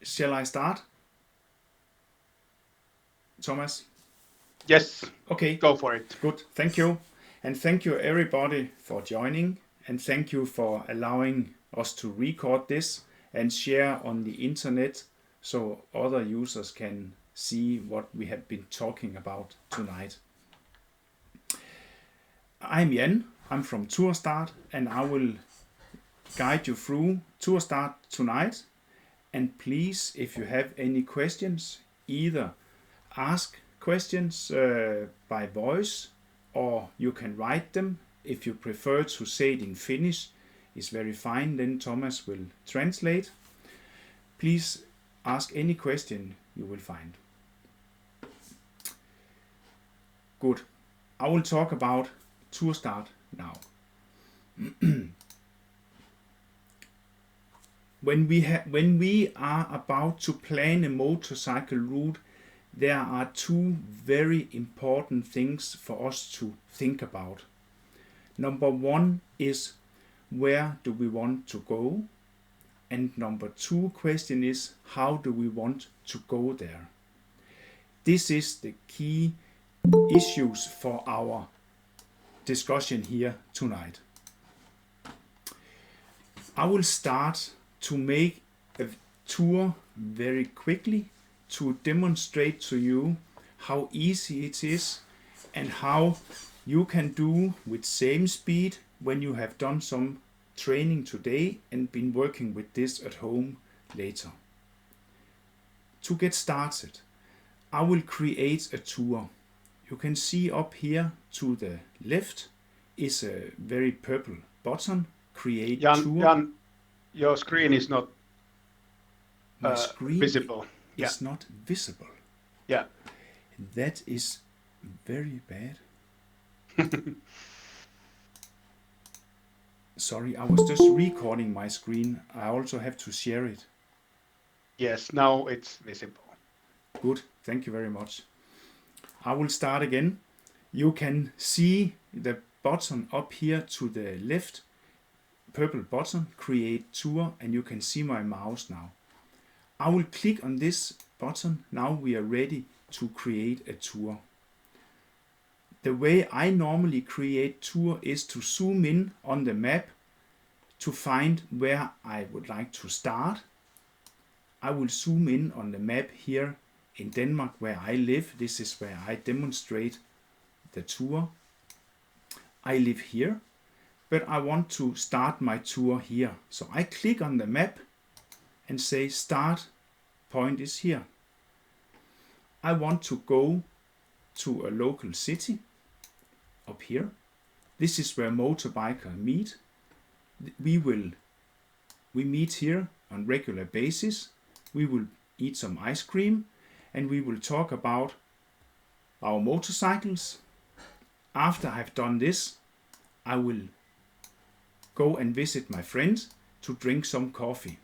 Shall I start? Thomas? Yes. Okay. Go for it. Good. Thank you. And thank you everybody for joining. And thank you for allowing us to record this and share on the internet so other users can see what we have been talking about tonight. I'm Jan. I'm from Tourstart and I will guide you through Tourstart tonight. And please, if you have any questions, either ask questions by voice or you can write them. If you prefer to say it in Finnish, it's very fine, then Thomas will translate. Please ask any question you will find. Good. I will talk about Tourstart now. When we are about to plan a motorcycle route, there are two very important things for us to think about. Number one is, where do we want to go? And number two question is, how do we want to go there? This is the key issues for our discussion here tonight. I will start to make a tour very quickly to demonstrate to you how easy it is and how you can do with same speed when you have done some training today and been working with this at home later. To get started, I will create a tour. You can see up here to the left is a very purple button, create tour. Jan, your screen is not My screen visible. Is not visible. Yeah. That is very bad. Sorry, I was just recording my screen. I also have to share it. Yes, now it's visible. Good, thank you very much. I will start again. You can see the button up here to the left, purple button, create tour, and you can see my mouse now. I will click on this button. Now we are ready to create a tour. The way I normally create tour is to zoom in on the map to find where I would like to start. I will zoom in on the map here in Denmark where I live. This is where I demonstrate the tour. I live here, but I want to start my tour here. So I click on the map and say start point is here. I want to go to a local city up here. This is where motorbikers meet. We meet here on regular basis. We will eat some ice cream and we will talk about our motorcycles. After I've done this, I will go and visit my friend to drink some coffee.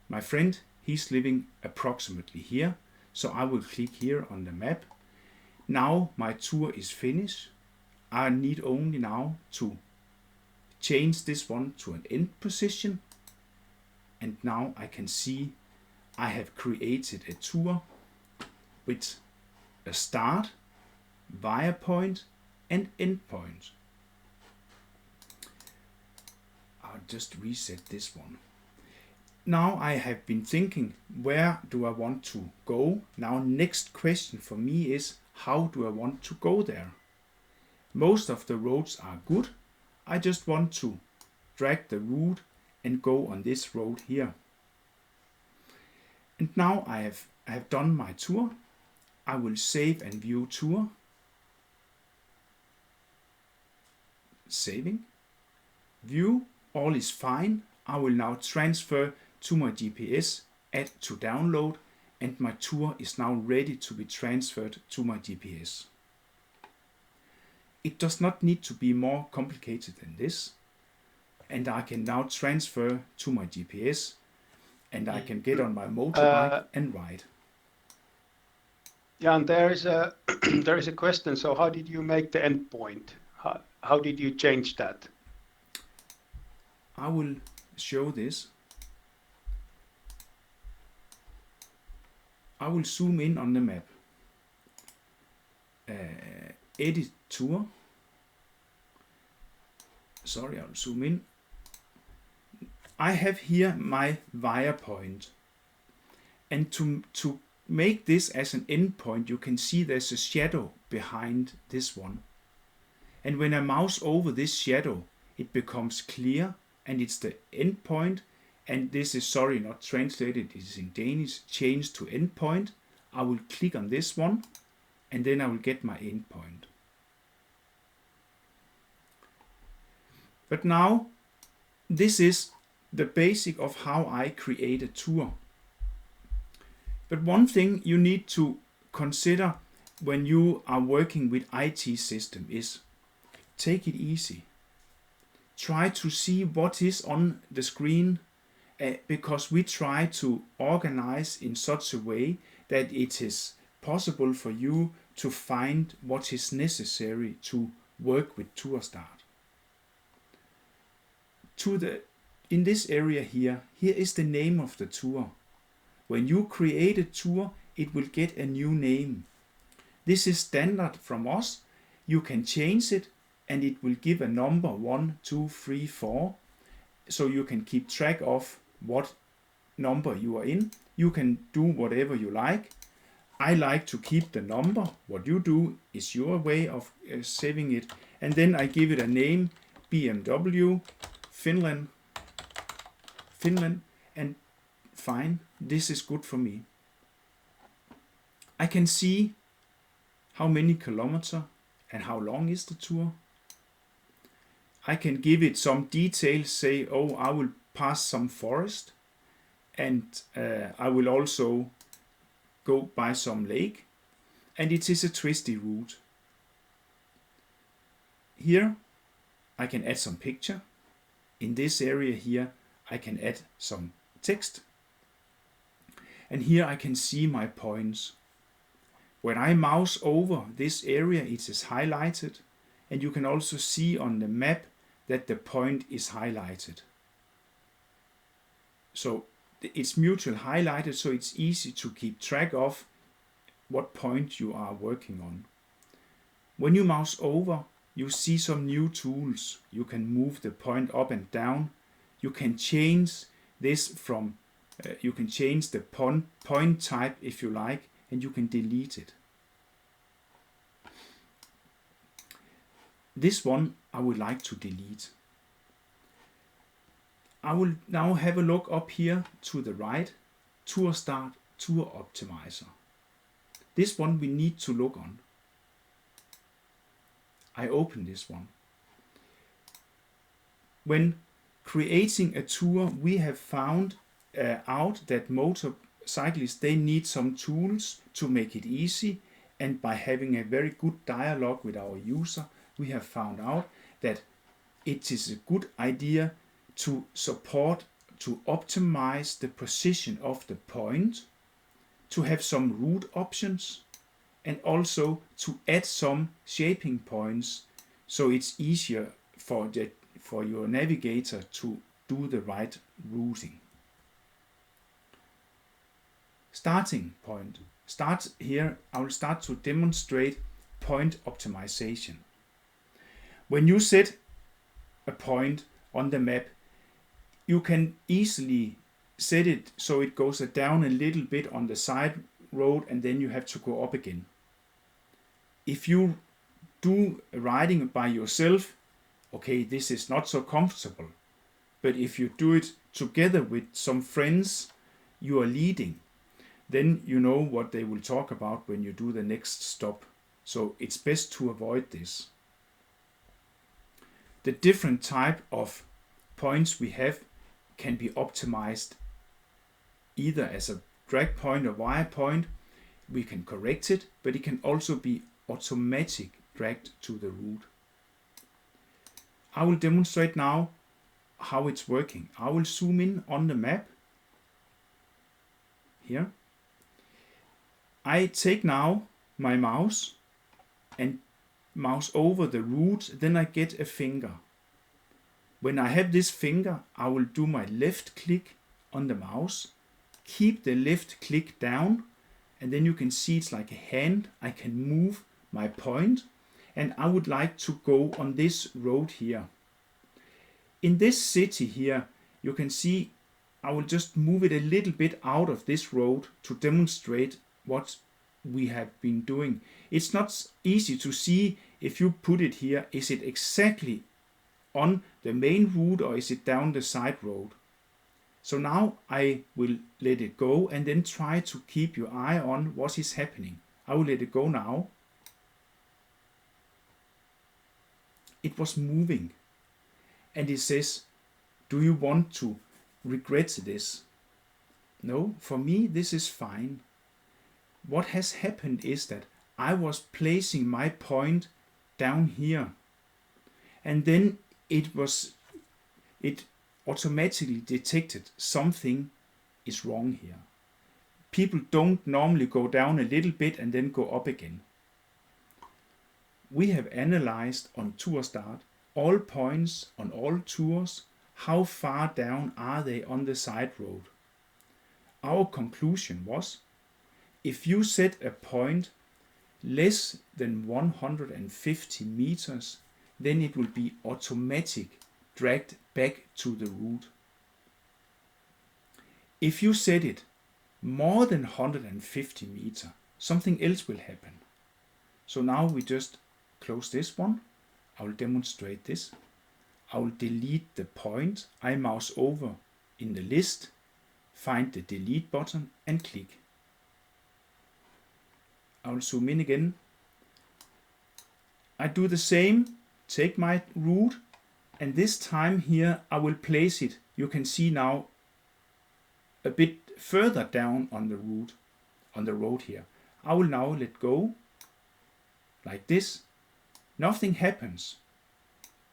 My friend, he's living approximately here, so I will click here on the map. Now my tour is finished. I need only now to change this one to an end position. And now I can see I have created a tour with a start, via point and end point. I'll just reset this one. Now I have been thinking, where do I want to go? Now next question for me is, how do I want to go there? Most of the roads are good. I just want to drag the route and go on this road here. And now I have done my tour. I will save and view tour. Saving. View, all is fine. I will now transfer to my GPS, add to download, and my tour is now ready to be transferred to my GPS. It does not need to be more complicated than this. And I can now transfer to my GPS and I can get on my motorbike and ride. Jan, there is a there is a question. So how did you make the endpoint? How did you change that? I will show this. I will zoom in on the map. Edit tour. Sorry, I'll zoom in. I have here my via point. And to make this as an endpoint, you can see there's a shadow behind this one. And when I mouse over this shadow, it becomes clear, and it's the endpoint. And this is, sorry, not translated, it is in Danish, change to endpoint. I will click on this one, and then I will get my endpoint. But now, this is the basic of how I create a tour. But one thing you need to consider when you are working with IT system is take it easy. Try to see what is on the screen, because we try to organize in such a way that it is possible for you to find what is necessary to work with Tourstart. In this area here is the name of the tour. When you create a tour, it will get a new name. This is standard from us. You can change it, and it will give a number 1, 2, 3, 4, so you can keep track of what number you are in. You can do whatever you like. I like to keep the number. What you do is your way of saving it. And then I give it a name, BMW Finland, and fine, this is good for me. I can see how many kilometers and how long is the tour. I can give it some details, say, oh, I will pass some forest, and I will also go by some lake, and it is a twisty route. Here I can add some picture. In this area here I can add some text, and here I can see my points. When I mouse over this area, it is highlighted, and you can also see on the map that the point is highlighted. So it's mutual highlighted, so it's easy to keep track of what point you are working on. When you mouse over, you see some new tools. You can move the point up and down. You can change this from, you can change the point type if you like, and you can delete it. This one I would like to delete. I will now have a look up here to the right, Tourstart Tour Optimizer. This one we need to look on. I open this one. When creating a tour, we have found out that motorcyclists, they need some tools to make it easy, and by having a very good dialogue with our user, we have found out that it is a good idea to support, to optimize the position of the point, to have some route options, and also to add some shaping points, so it's easier for your navigator to do the right routing. Starting point. Start here. I will start to demonstrate point optimization. When you set a point on the map, you can easily set it so it goes down a little bit on the side road, and then you have to go up again. If you do riding by yourself, okay, this is not so comfortable. But if you do it together with some friends you are leading, then you know what they will talk about when you do the next stop. So it's best to avoid this. The different type of points we have can be optimized either as a drag point or wire point. We can correct it, but it can also be automatic dragged to the route. I will demonstrate now how it's working. I will zoom in on the map here. I take now my mouse and mouse over the route, then I get a finger. When I have this finger, I will do my left click on the mouse, keep the left click down, and then you can see it's like a hand. I can move my point, and I would like to go on this road here. In this city here, you can see I will just move it a little bit out of this road to demonstrate what we have been doing. It's not easy to see if you put it here, is it exactly on the main route or is it down the side road? So now I will let it go and then try to keep your eye on what is happening. I will let it go now. It was moving. And it says, do you want to regret this? No, for me this is fine. What has happened is that I was placing my point down here. And then it automatically detected something is wrong here. People don't normally go down a little bit and then go up again. We have analyzed on Tourstart all points on all tours. How far down are they on the side road? Our conclusion was, if you set a point less than 150 meters, then it will be automatic dragged back to the route. If you set it more than 150 meters, something else will happen. So now we just close this one. I will demonstrate this. I will delete the point. I mouse over in the list, find the delete button and click. I will zoom in again. I do the same, take my route, and this time here I will place it, you can see now, a bit further down on the route, on the road here. I will now let go, like this. Nothing happens,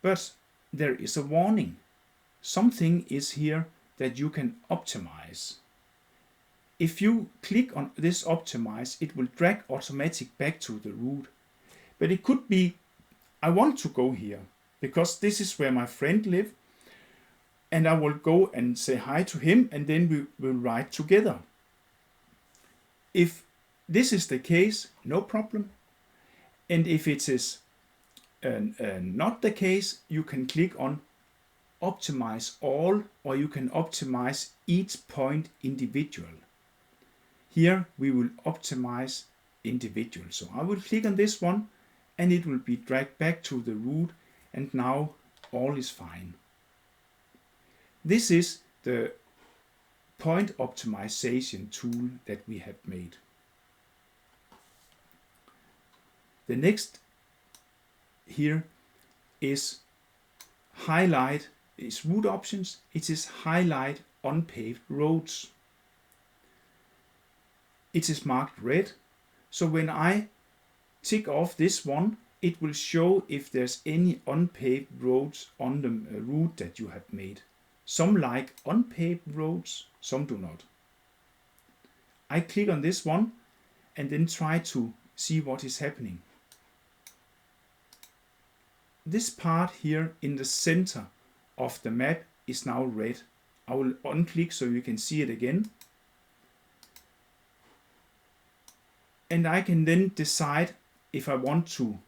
but there is a warning. Something is here that you can optimize. If you click on this optimize, it will drag automatic back to the route. But it could be, I want to go here because this is where my friend lives, and I will go and say hi to him, and then we will ride together. If this is the case, no problem. And if it is not the case, you can click on optimize all, or you can optimize each point individual. Here we will optimize individual. So I will click on this one and it will be dragged back to the route, and now all is fine. This is the point optimization tool that we have made. The next here is highlight, is route options. It is highlight unpaved roads. It is marked red. So when I tick off this one, it will show if there's any unpaved roads on the route that you have made. Some like unpaved roads, some do not. I click on this one and then try to see what is happening. This part here in the center of the map is now red. I will unclick so you can see it again. And I can then decide if I want to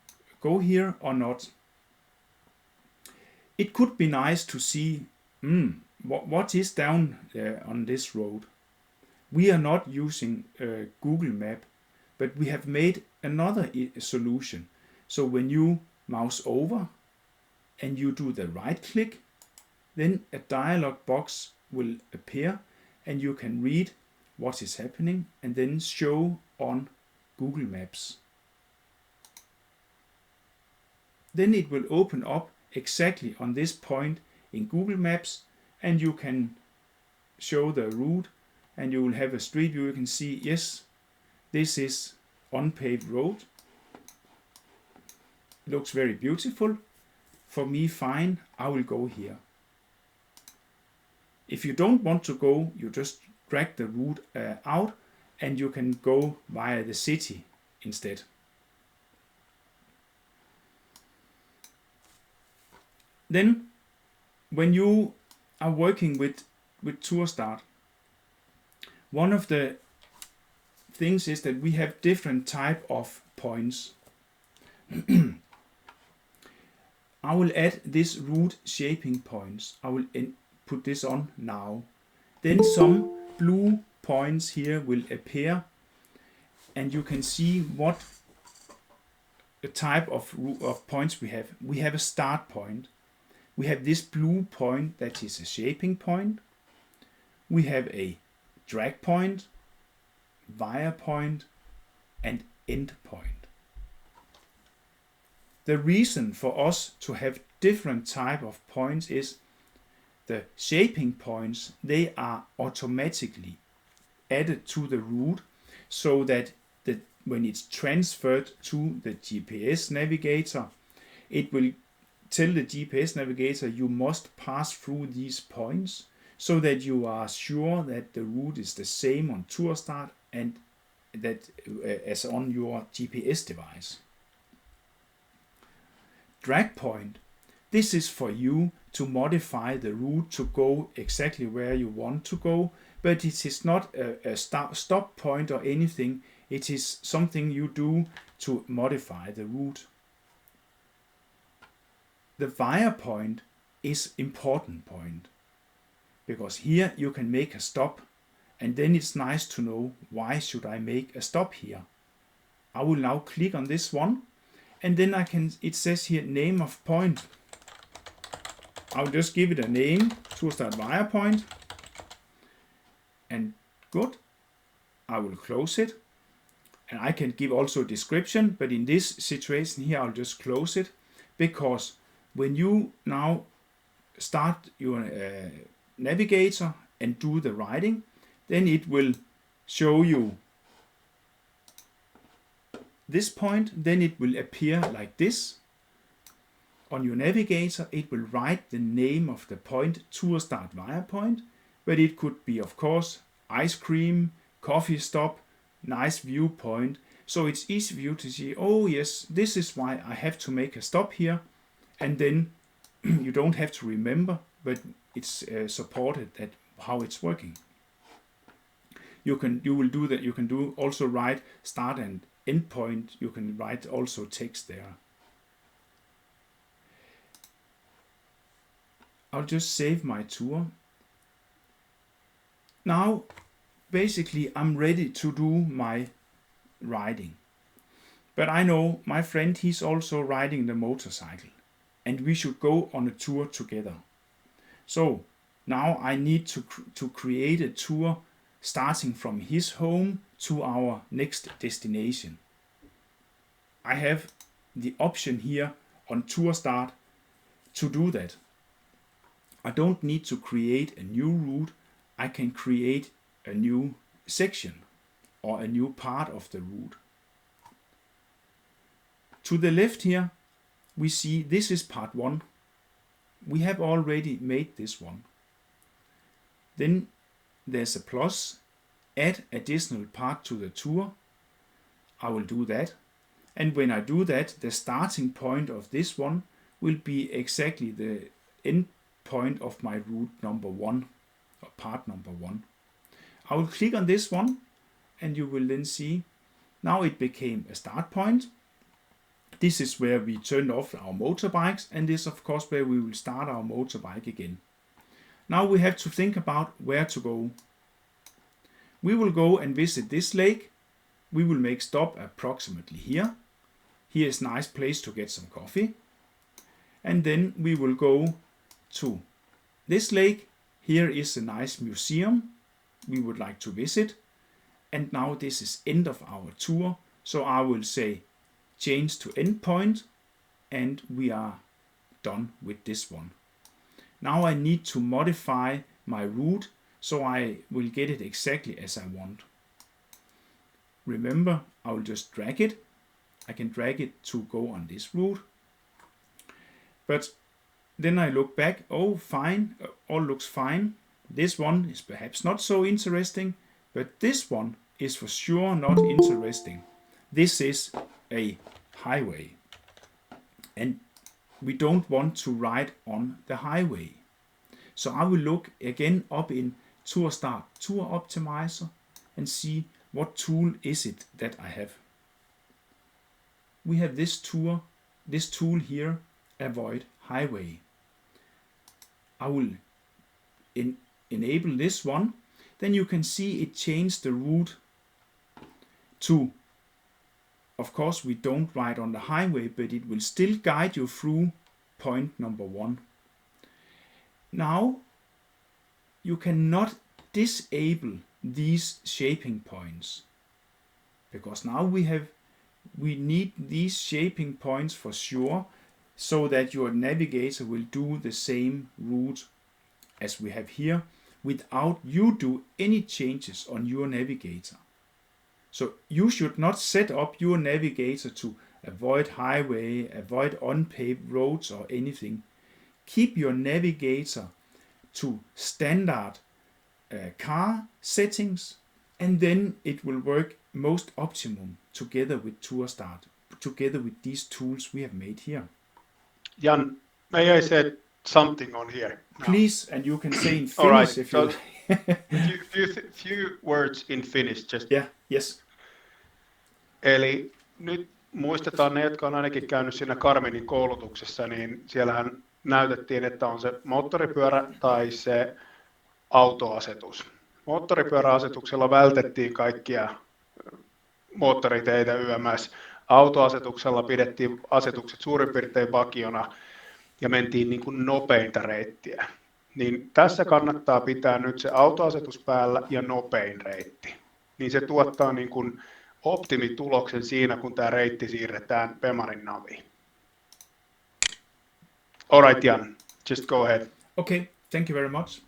go here or not. It could be nice to see what is down on this road. We are not using Google Map, but we have made another solution. So when you mouse over and you do the right click, then a dialog box will appear and you can read what is happening and then show on Google Maps. Then it will open up exactly on this point in Google Maps, and you can show the route and you will have a street view. You can see, yes, this is unpaved road. Looks very beautiful. For me, fine, I will go here. If you don't want to go, you just drag the route out and you can go via the city instead. Then, when you are working with Tourstart, one of the things is that we have different type of points. I will add this route shaping points. I will put this on now. Then some blue points here will appear, and you can see what type of points we have. We have a start point. We have this blue point that is a shaping point. We have a drag point, via point, and end point. The reason for us to have different type of points is the shaping points, they are automatically added to the route so that when it's transferred to the GPS navigator, it will tell the GPS navigator you must pass through these points so that you are sure that the route is the same on Tourstart and that as on your GPS device. Drag point. This is for you to modify the route to go exactly where you want to go, but it is not a stop point or anything. It is something you do to modify the route. The via point is important point, because here you can make a stop, and then it's nice to know why should I make a stop here. I will now click on this one, and then it says here name of point. I'll just give it a name, Tourstart via point, and good. I will close it, and I can give also a description, but in this situation here I'll just close it, because when you now start your navigator and do the writing, then it will show you this point, then it will appear like this. On your navigator, it will write the name of the point, Tourstart via point, but it could be, of course, ice cream, coffee stop, nice viewpoint. So it's easy for you to see, oh yes, this is why I have to make a stop here. And then you don't have to remember, but it's supported that how it's working. You will do that. You can do also write start and end point. You can write also text there. I'll just save my tour. Now, basically, I'm ready to do my riding. But I know my friend, he's also riding the motorcycle, and we should go on a tour together. So now I need to create a tour starting from his home to our next destination. I have the option here on Tourstart to do that. I don't need to create a new route. I can create a new section or a new part of the route. To the left here, we see this is part 1. We have already made this one. Then there's a plus, add additional part to the tour. I will do that. And when I do that, the starting point of this one will be exactly the end point of my route number 1, or part number 1. I will click on this one, and you will then see now it became a start point. This is where we turned off our motorbikes, and this of course where we will start our motorbike again. Now we have to think about where to go. We will go and visit this lake. We will make stop approximately here. Here is a nice place to get some coffee. And then we will go to this lake. Here is a nice museum we would like to visit. And now this is end of our tour. So I will say change to end point, and we are done with this one. Now I need to modify my route so I will get it exactly as I want. Remember, I will just drag it. I can drag it to go on this route. But then I look back, oh fine, all looks fine. This one is perhaps not so interesting, but this one is for sure not interesting. This is a highway, and we don't want to ride on the highway. So I will look again up in Tourstart Tour Optimizer and see what tool is it that I have? We have this tool here, avoid highway. I will enable this one. Then you can see it changed the route to, of course we don't ride on the highway, but it will still guide you through point number 1. Now you cannot disable these shaping points, because now we need these shaping points for sure, so that your navigator will do the same route as we have here without you do any changes on your navigator. So you should not set up your navigator to avoid highway, avoid unpaved roads or anything. Keep your navigator to standard car settings, and then it will work most optimum together with Tourstart, together with these tools we have made here. Jan, may I say something on here? Please, and you can say in Finnish all right, if you... few words in Finnish just. Yeah, yes. Eli nyt muistetaan ne, jotka on ainakin käynyt siinä Karmenin koulutuksessa, niin siellähän näytettiin, että on se moottoripyörä tai se autoasetus. Moottoripyöräasetuksella vältettiin kaikkia moottoriteitä yms. Autoasetuksella pidettiin asetukset suurin piirtein vakiona ja mentiin niin kuin nopeinta reittiä. Niin tässä kannattaa pitää nyt se autoasetus päällä ja nopein reitti. Niin se tuottaa niin kuin optimituloksen siinä, kun tämä reitti siirretään Bemarin naviin. All right, Jan, just go ahead. Okay, thank you very much.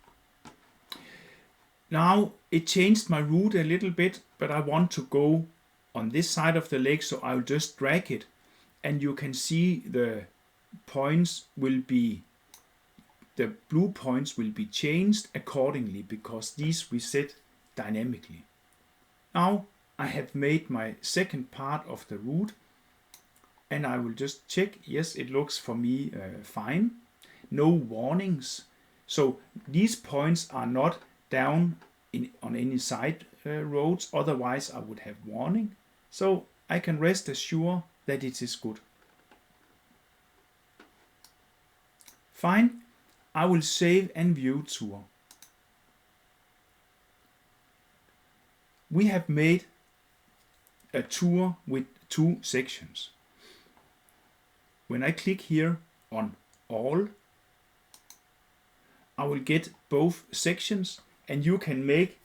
Now it changed my route a little bit, but I want to go on this side of the lake, so I'll just drag it, and you can see the points will be, the blue points will be changed accordingly, because these we set dynamically. Now I have made my second part of the route, and I will just check. Yes, it looks for me fine. No warnings. So these points are not down on any side roads, otherwise I would have warning. So I can rest assured that it is good. Fine. I will save and view tour. We have made a tour with 2 sections. When I click here on all, I will get both sections, and you can make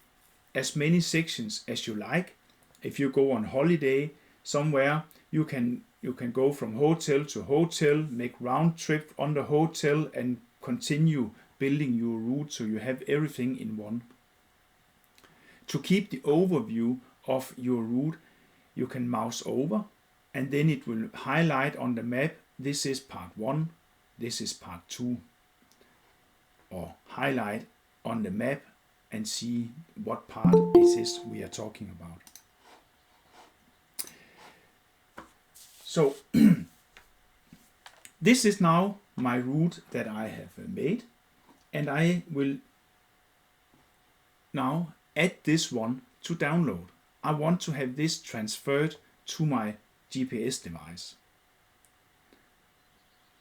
as many sections as you like. If you go on holiday somewhere, you can go from hotel to hotel, make round trip on the hotel, and continue building your route so you have everything in one. To keep the overview of your route, you can mouse over, and then it will highlight on the map, this is part 1, this is part 2. Or highlight on the map and see what part it is we are talking about. So this is now my route that I have made, and I will now add this one to download. I want to have this transferred to my GPS device.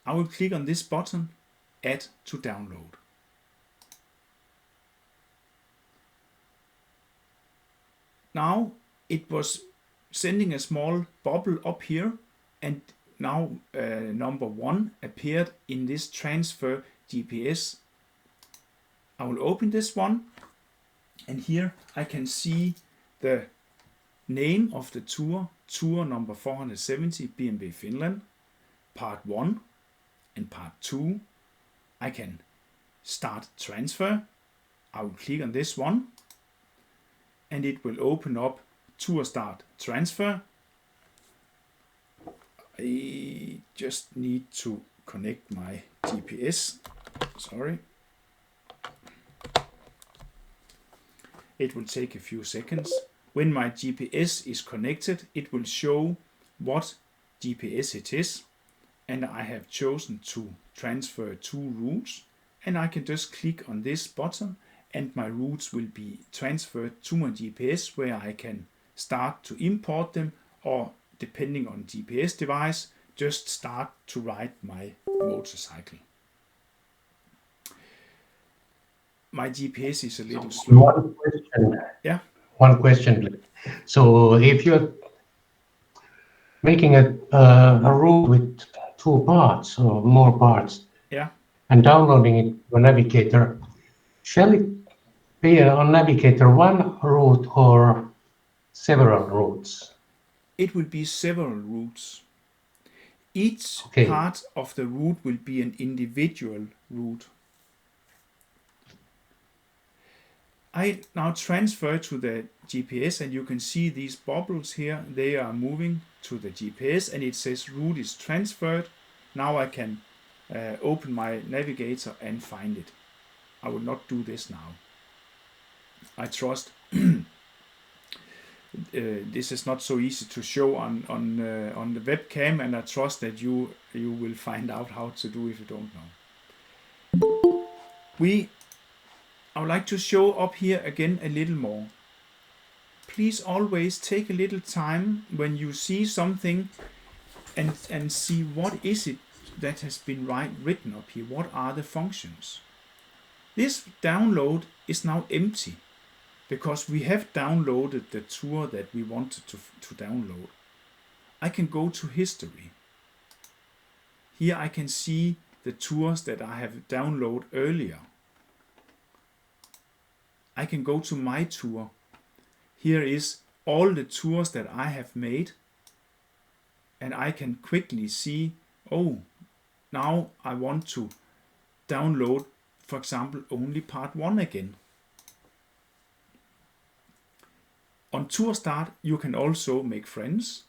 I will click on this button, add to download. Now it was sending a small bubble up here, and now number 1 appeared in this transfer GPS. I will open this one, and here I can see the name of the tour, tour number 470 BMW Finland, part 1 and part 2. I can start transfer. I will click on this one, and it will open up Tourstart Transfer. I just need to connect my GPS. Sorry. It will take a few seconds. When my GPS is connected, it will show what GPS it is, and I have chosen to transfer 2 routes, and I can just click on this button, and my routes will be transferred to my GPS, where I can start to import them, or depending on GPS device, just start to ride my motorcycle. My GPS is a little slow. One question. Yeah. One question, please. So if you're making a route with 2 parts or more parts, Yeah. and downloading it to a navigator, shall it be on navigator one route or several routes? It will be several routes. Each Okay. part of the route will be an individual route. I now transfer to the GPS, and you can see these bubbles here. They are moving to the GPS, and it says route is transferred. Now I can open my navigator and find it. I will not do this now. I trust this is not so easy to show on the webcam, and I trust that you will find out how to do if you don't know. I would like to show up here again a little more. Please always take a little time when you see something and see what is it that has been written up here. What are the functions? This download is now empty because we have downloaded the tour that we wanted to download. I can go to history. Here I can see the tours that I have downloaded earlier. I can go to my tour. Here is all the tours that I have made, and I can quickly see, oh, now I want to download, for example, only part 1 again. On Tourstart, you can also make friends,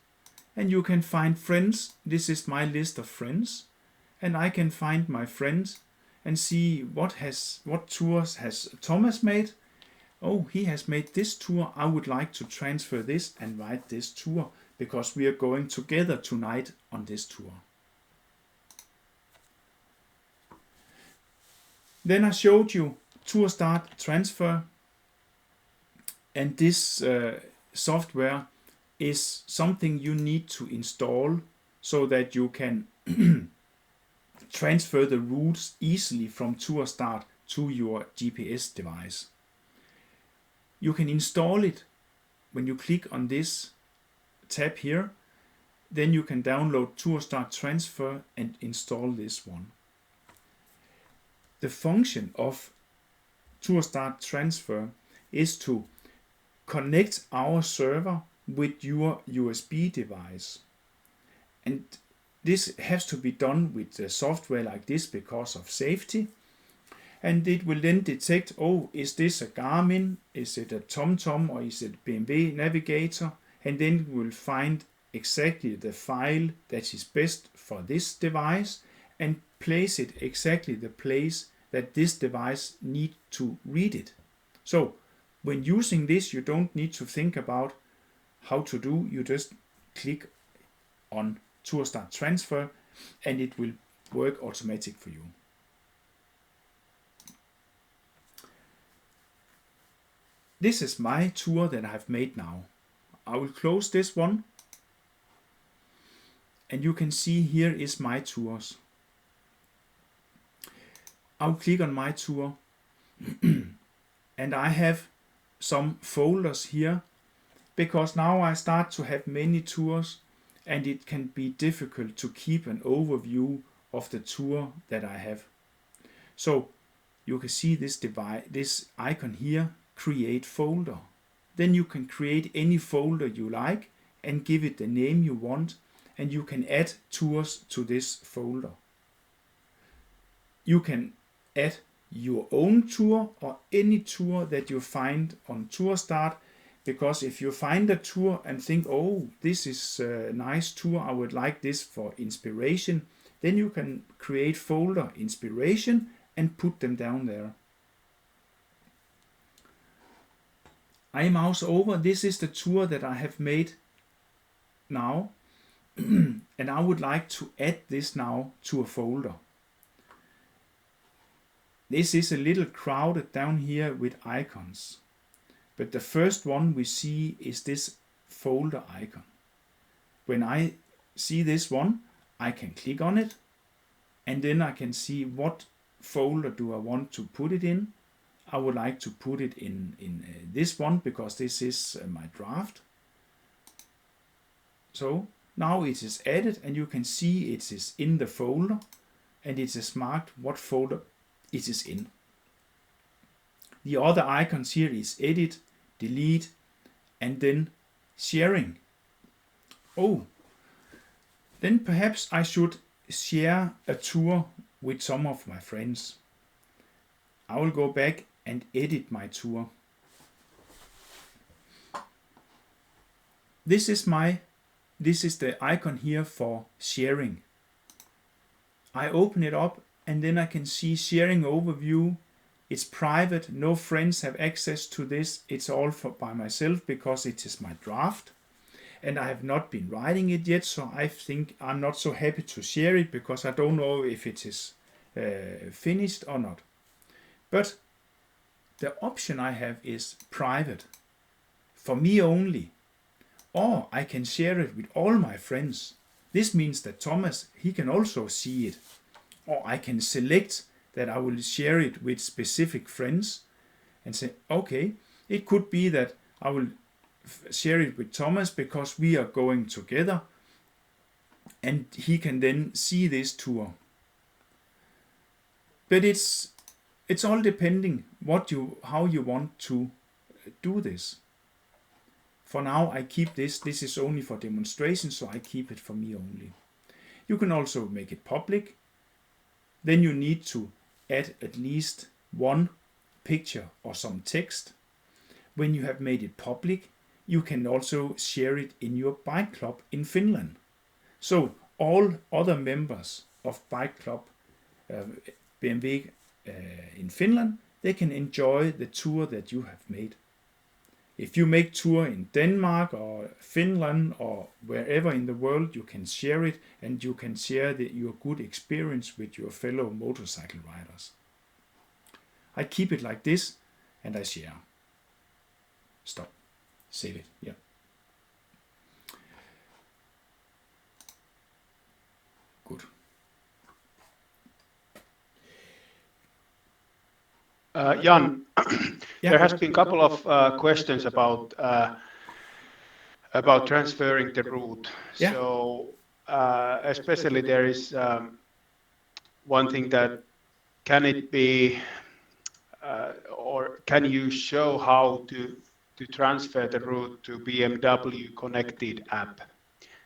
and you can find friends. This is my list of friends, and I can find my friends and see what tours has Thomas made. Oh, he has made this tour. I would like to transfer this and write this tour because we are going together tonight on this tour. Then I showed you Tourstart Transfer, and this software is something you need to install so that you can transfer the routes easily from Tourstart to your GPS device. You can install it when you click on this tab here. Then you can download Tourstart Transfer and install this one. The function of Tourstart Transfer is to connect our server with your USB device. And this has to be done with the software like this because of safety. And it will then detect, oh, is this a Garmin, is it a TomTom, or is it BMW Navigator? And then it will find exactly the file that is best for this device and place it exactly the place that this device needs to read it. So when using this, you don't need to think about how to do. You just click on Tourstart Transfer and it will work automatic for you. This is my tour that I have made now. I will close this one. And you can see here is my tours. I'll click on my tour. And I have some folders here. Because now I start to have many tours. And it can be difficult to keep an overview of the tour that I have. So you can see this icon here. Create folder. Then you can create any folder you like and give it the name you want, and you can add tours to this folder. You can add your own tour or any tour that you find on Tourstart, because if you find a tour and think, oh, this is a nice tour, I would like this for inspiration, then you can create folder inspiration and put them down there. I mouse over. This is the tour that I have made now. And I would like to add this now to a folder. This is a little crowded down here with icons. But the first one we see is this folder icon. When I see this one, I can click on it, and then I can see what folder do I want to put it in. I would like to put it in this one because this is my draft. So now it is added, and you can see it is in the folder, and it is marked what folder it is in. The other icons here is edit, delete, and then sharing. Oh, then perhaps I should share a tour with some of my friends. I will go back and edit my tour. This is the icon here for sharing. I open it up, and then I can see sharing overview. It's private, no friends have access to this. It's all by myself because it is my draft. And I have not been writing it yet, so I think I'm not so happy to share it because I don't know if it is finished or not. But the option I have is private, for me only. Or I can share it with all my friends. This means that Thomas, he can also see it. Or I can select that I will share it with specific friends and say, okay, it could be that I will share it with Thomas because we are going together and he can then see this tour. But it's all depending how you want to do this. For now I keep this is only for demonstration, so I keep it for me only. You can also make it public. Then you need to add at least one picture or some text. When you have made it public, you can also share it in your bike club in Finland. So all other members of bike club BMW in Finland, they can enjoy the tour that you have made. If you make tour in Denmark or Finland or wherever in the world, you can share it, and you can share your good experience with your fellow motorcycle riders. I keep it like this, and I share. Stop. Save it. Yeah. Good. Jan, there has been a couple of questions about transferring the route. Yeah. So especially there is one thing that can it be or can you show how to transfer the route to BMW connected app?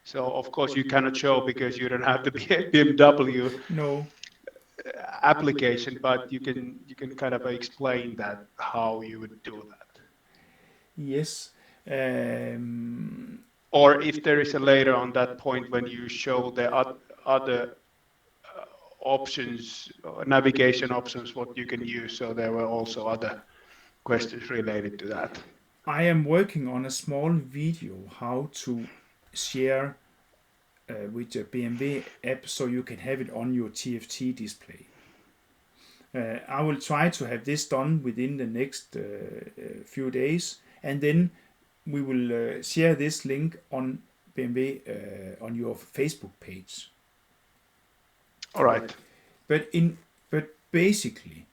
So of course you cannot show because you don't have the BMW application, but you can kind of explain that how you would do that. Yes. Or if there is a later on that point when you show the other options, navigation options, what you can use. So there were also other questions related to that. I am working on a small video how to share with the BMW app so you can have it on your TFT display. I will try to have this done within the next few days, and then we will share this link on BMW on your Facebook page. All right. But basically,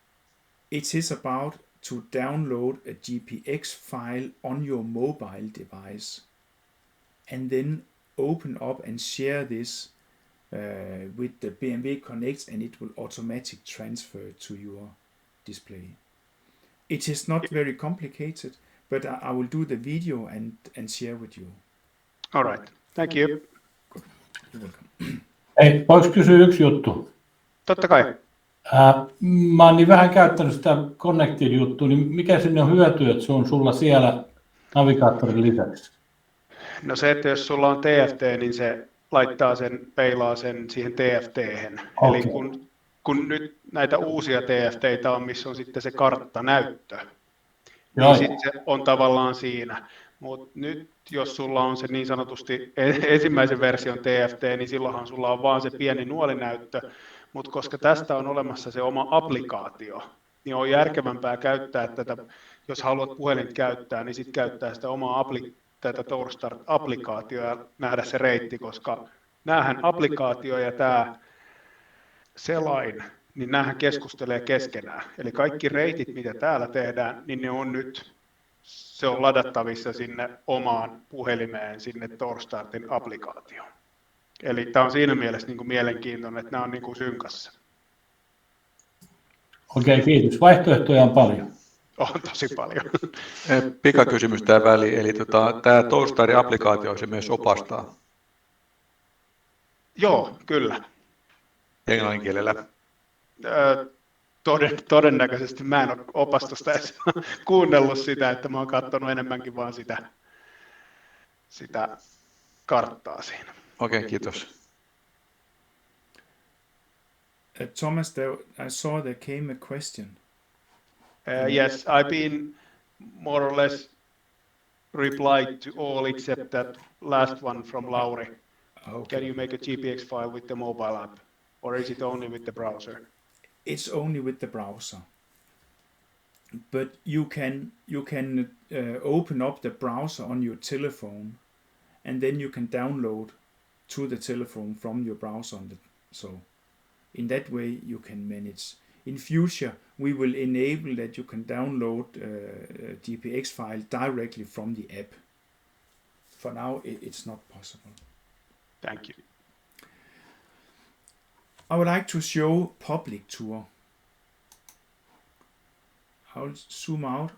it is about to download a Gpx file on your mobile device, and then open up and share this with the BMW Connect, and it will automatically transfer to your display. It is not very complicated, but I will do the video and share with you. All right. Thank you. Good. You're welcome. Hei, voiko kysyä yksi juttu? Totta kai. Mä oon niin vähän käyttänyt sitä Connected-juttua, niin mikä sinne on hyöty, että se on sulla siellä navigaattorin lisäksi? No se, että jos sulla on TFT, niin se laittaa sen, peilaa sen siihen TFT-hen. Okay. Eli kun nyt näitä uusia TFT:itä on, missä on sitten se karttanäyttö, niin sitten se on tavallaan siinä. Mutta nyt jos sulla on se niin sanotusti ensimmäisen version TFT, niin silloinhan sulla on vaan se pieni nuolinäyttö. Mutta koska tästä on olemassa se oma applikaatio, niin on järkevämpää käyttää tätä, jos haluat puhelinta käyttää, niin sitten käyttää sitä omaa tätä Tourstart-applikaatioa ja nähdä se reitti, koska näähän applikaatio ja tämä selain, niin näähän keskustelee keskenään. Eli kaikki reitit, mitä täällä tehdään, niin ne on nyt, se on ladattavissa sinne omaan puhelimeen, sinne Tourstartin applikaatioon. Eli tämä on siinä mielessä niin kuin mielenkiintoinen, että nämä on niin kuin synkassa. Okei, kiitos. Vaihtoehtoja on paljon. On tosi paljon. Pikakysymys tähän väliin, eli tämä Tourstartin applikaatio se myös opastaa Joo, kyllä. englannin kielellä. Todennäköisesti mä en ole opastusta edes kuunnellut sitä, että mä oon katsonut enemmänkin vaan sitä karttaa siinä. Okei, kiitos. Thomas, I saw there came a question. Yes, I've been more or less replied to all except that last one from Lauri. Okay. Can you make a Gpx file with the mobile app, or is it only with the browser? It's only with the browser, but you can open up the browser on your telephone, and then you can download to the telephone from your browser. So in that way you can manage. In future we will enable that you can download Gpx file directly from the app. For now it's not possible. Thank you. I would like to show public tour. I'll zoom out.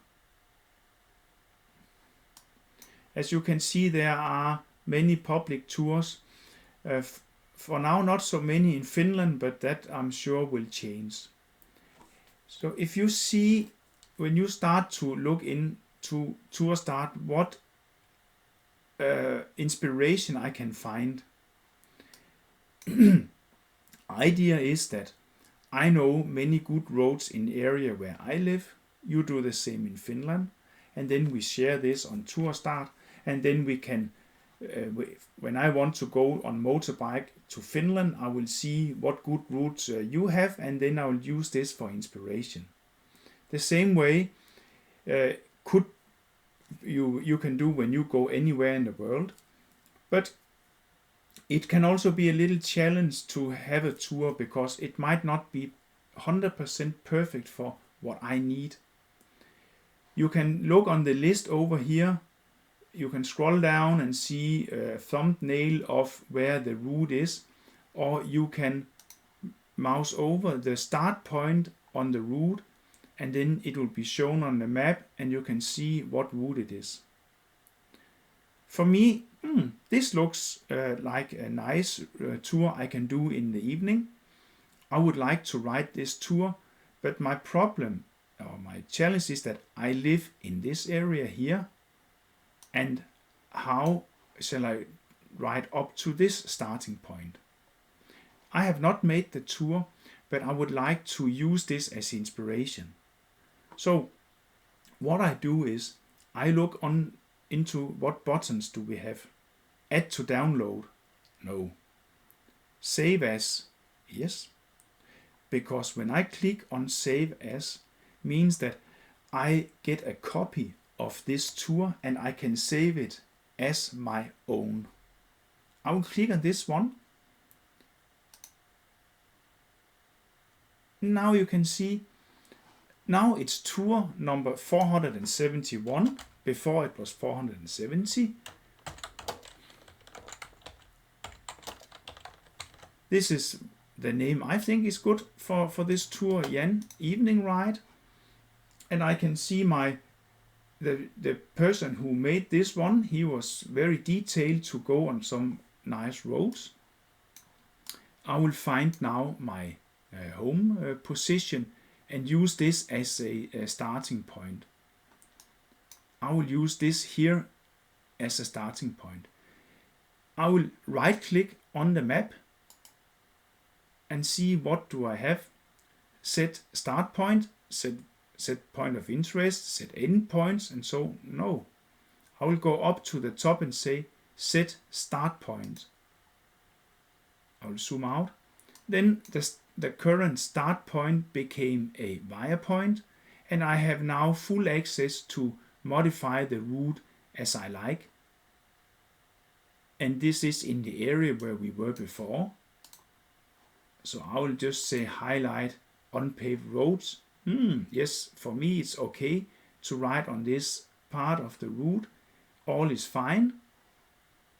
As you can see, there are many public tours. For now, not so many in Finland, but that I'm sure will change. So if you see, when you start to look into Tourstart, what inspiration I can find. Idea is that I know many good roads in the area where I live. You do the same in Finland, and then we share this on Tourstart, and then we can, when I want to go on motorbike to Finland, I will see what good routes you have, and then I will use this for inspiration. The same way you can do when you go anywhere in the world, but it can also be a little challenge to have a tour because it might not be 100% perfect for what I need. You can look on the list over here. You can scroll down and see a thumbnail of where the route is, or you can mouse over the start point on the route, and then it will be shown on the map and you can see what route it is. For me, this looks like a nice tour I can do in the evening. I would like to ride this tour, but my problem or my challenge is that I live in this area here, and how shall I ride up to this starting point? I have not made the tour, but I would like to use this as inspiration. So what I do is I look into what buttons do we have. Add to download? No. Save as? Yes. Because when I click on save as, means that I get a copy of this tour and I can save it as my own. I will click on this one. Now you can see, now it's tour number 471. Before it was 470. This is the name I think is good for this tour, Jan, evening ride. And I can see the person who made this one, he was very detailed to go on some nice roads. I will find now my home position and use this as a starting point. I will use this here as a starting point. I will right click on the map and see what do I have. Set start point, set point of interest, set end points, and so no. I will go up to the top and say set start point. I will zoom out. Then the current start point became a via point, and I have now full access to modify the route as I like. and this is in the area where we were before. So I will just say highlight unpaved roads. Yes, for me it's okay to write on this part of the route. All is fine.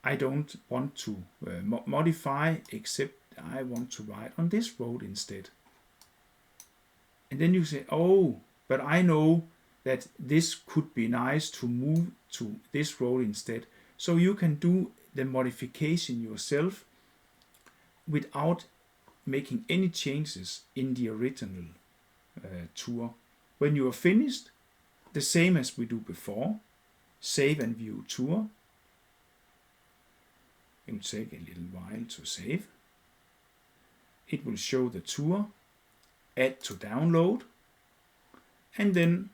I don't want to modify, except I want to write on this road instead. And then you say, oh, but I know that this could be nice to move to this road instead. So you can do the modification yourself without making any changes in the original tour. When you are finished, the same as we do before, save and view tour. It will take a little while to save. It will show the tour, add to download, and then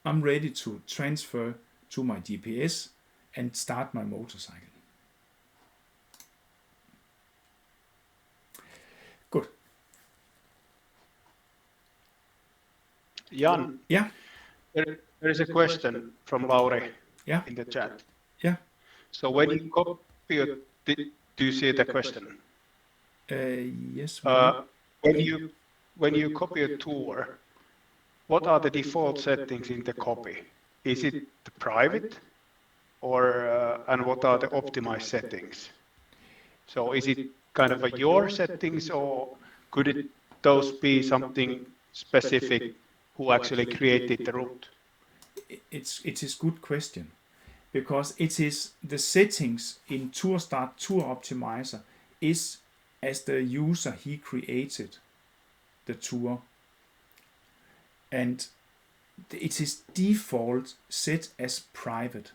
I'm ready to transfer to my GPS and start my motorcycle. Good. Jan, Yeah. there is a question from Lauri Yeah. in the chat. Yeah. So when you copy, do you see the question? Yes. When you copy a tour, what are the default settings in the copy? Is it the private, or and what are the optimized settings? So is it kind of your settings, or could those be something specific who actually created the route? It is good question, because it is the settings in Tourstart Tour Optimizer is as the user he created the tour, and it is default set as private.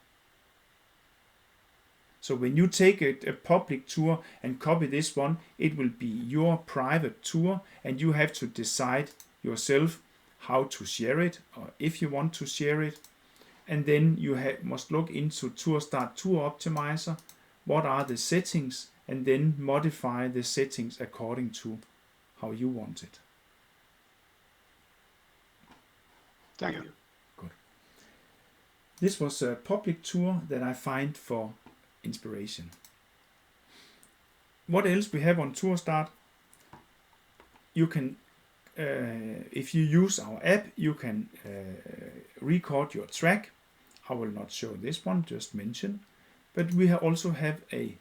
So when you take a public tour and copy this one, it will be your private tour, and you have to decide yourself how to share it, or if you want to share it. And then you must look into Tourstart Tour Optimizer, what are the settings, and then modify the settings according to how you want it. Thank you. Good. This was a public tour that I find for inspiration. What else we have on Tourstart? You can, if you use our app, you can record your track. I will not show this one, just mention. But we also have a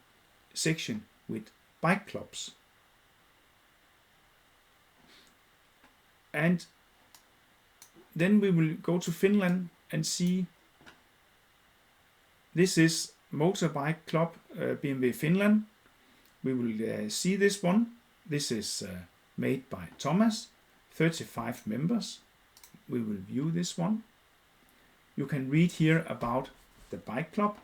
section with bike clubs. And then we will go to Finland and see. This is Motorbike Club BMW Finland. We will see this one. This is made by Thomas, 35 members. We will view this one. You can read here about the bike club.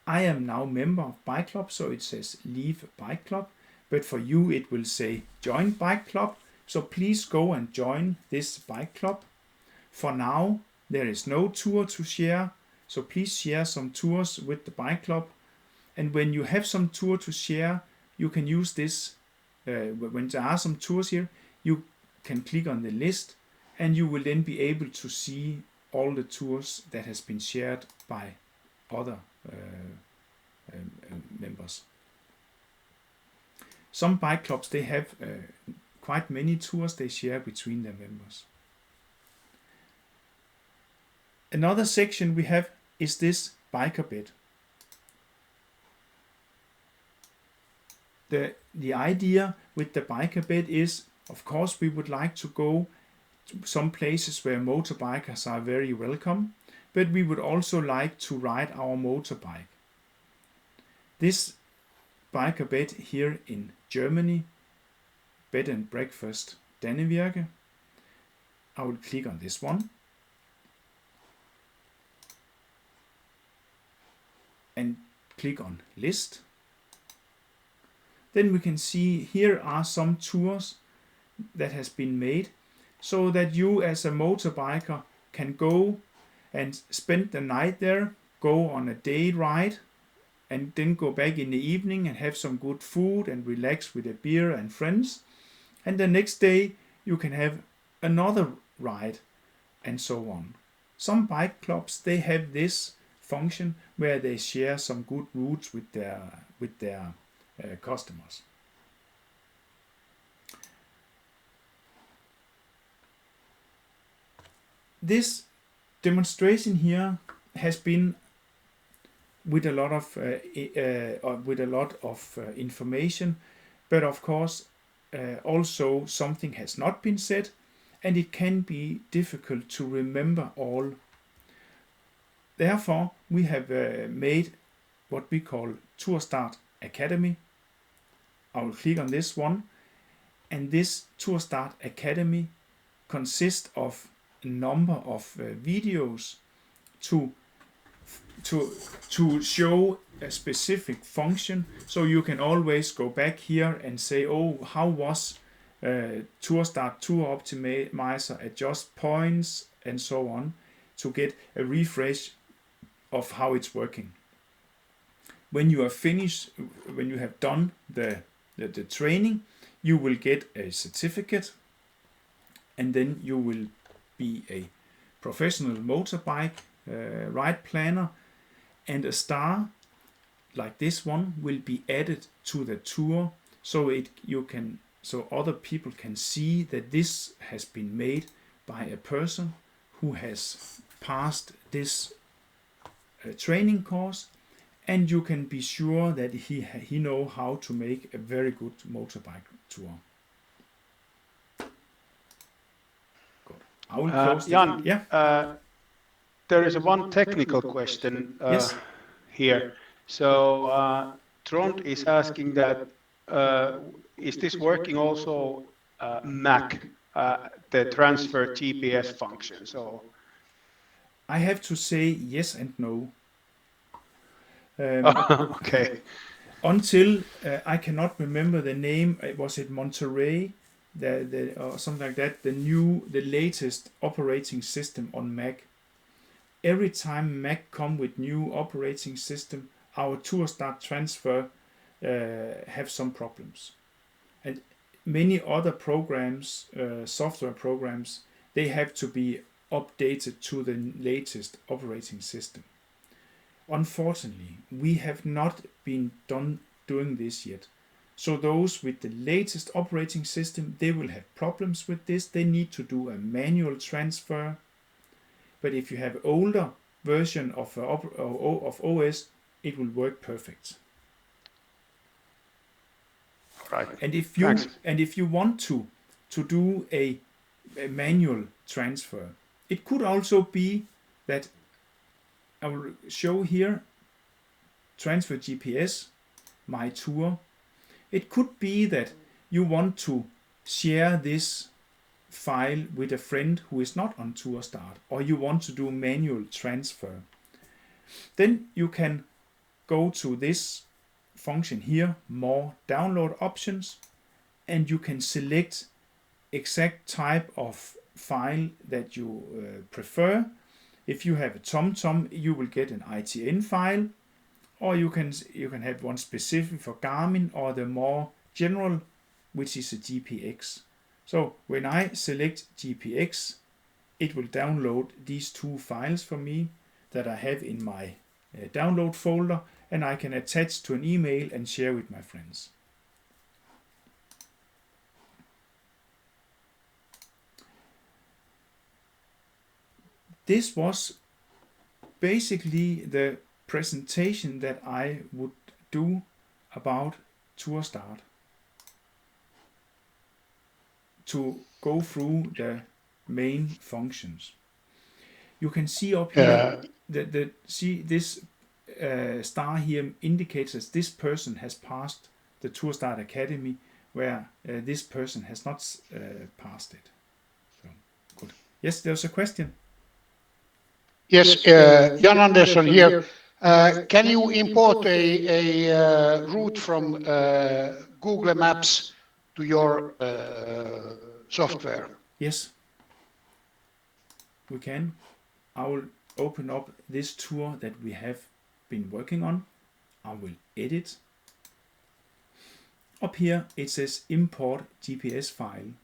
I am now member of bike club, so it says leave bike club, but for you it will say join bike club. So please go and join this bike club. For now, there is no tour to share, so please share some tours with the bike club. And when you have some tour to share, you can use this. When there are some tours here, you can click on the list, and you will then be able to see all the tours that has been shared by other members. Some bike clubs, they have quite many tours they share between their members. Another section we have is this biker bed. The idea with the biker bed is, of course, we would like to go to some places where motorbikers are very welcome, but we would also like to ride our motorbike. This biker bed here in Germany, Bed and Breakfast Dannevirke. I will click on this one. And click on list. Then we can see here are some tours that has been made, so that you as a motorbiker can go and spend the night there, go on a day ride, and then go back in the evening and have some good food and relax with a beer and friends. And the next day you can have another ride, and so on. Some bike clubs, they have this function where they share some good routes with their customers. This demonstration here has been with a lot of information, but of course also something has not been said, and it can be difficult to remember all. Therefore, we have made what we call Tourstart Academy. I will click on this one, and this Tourstart Academy consists of a number of videos to show a specific function, so you can always go back here and say, oh, how was Tourstart Tour Optimizer, adjust points and so on, to get a refresh of how it's working. When you are finished, when you have done the training, you will get a certificate, and then you will be a professional motorbike ride planner, and a star like this one will be added to the tour, so other people can see that this has been made by a person who has passed this training course, and you can be sure that he know how to make a very good motorbike tour. Good. I will close Jan, yeah. there is one technical question Yes. here. So Trond is asking that is this working also Mac, the transfer GPS function? So I have to say yes and no. Okay. Until I cannot remember the name. Was it Monterey, or something like that? The latest operating system on Mac. Every time Mac come with new operating system, our Tourstart Transfer have some problems, and many other programs, software programs, they have to be updated to the latest operating system. Unfortunately, we have not been doing this yet. So those with the latest operating system, they will have problems with this. They need to do a manual transfer. But if you have older version of OS, it will work perfect. Right. And if you want to do a manual transfer, it could also be that I will show here transfer GPS, my tour. It could be that you want to share this file with a friend who is not on Tourstart, or you want to do manual transfer. Then you can go to this function here, more download options, and you can select exact type of file that you prefer. If you have a TomTom, you will get an ITN file, or you can have one specific for Garmin, or the more general, which is a GPX. So when I select GPX, it will download these two files for me that I have in my download folder, and I can attach to an email and share with my friends. This was basically the presentation that I would do about Tourstart, to go through the main functions. You can see up here see this star here indicates that this person has passed the Tourstart Academy, where this person has not passed it. So good. Yes, there's a question. Yes, Jan Andersson here. Can you import a route from Google Maps to your software? Yes, we can. I will open up this tour that we have been working on. I will edit. Up here it says import GPS file.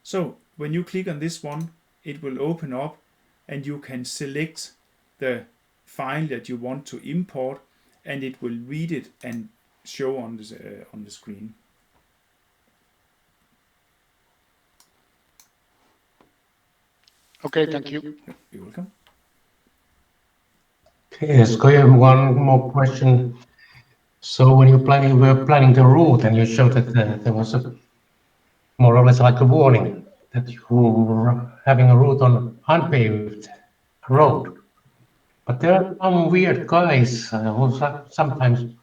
So when you click on this one, it will open up, and you can select the file that you want to import, and it will read it and show on the screen. Okay, thank you. You're welcome. Yes, I have one more question. So when you were planning the route, and you showed that there was a more or less like a warning that you were having a route on unpaved road. But there are some weird guys who sometimes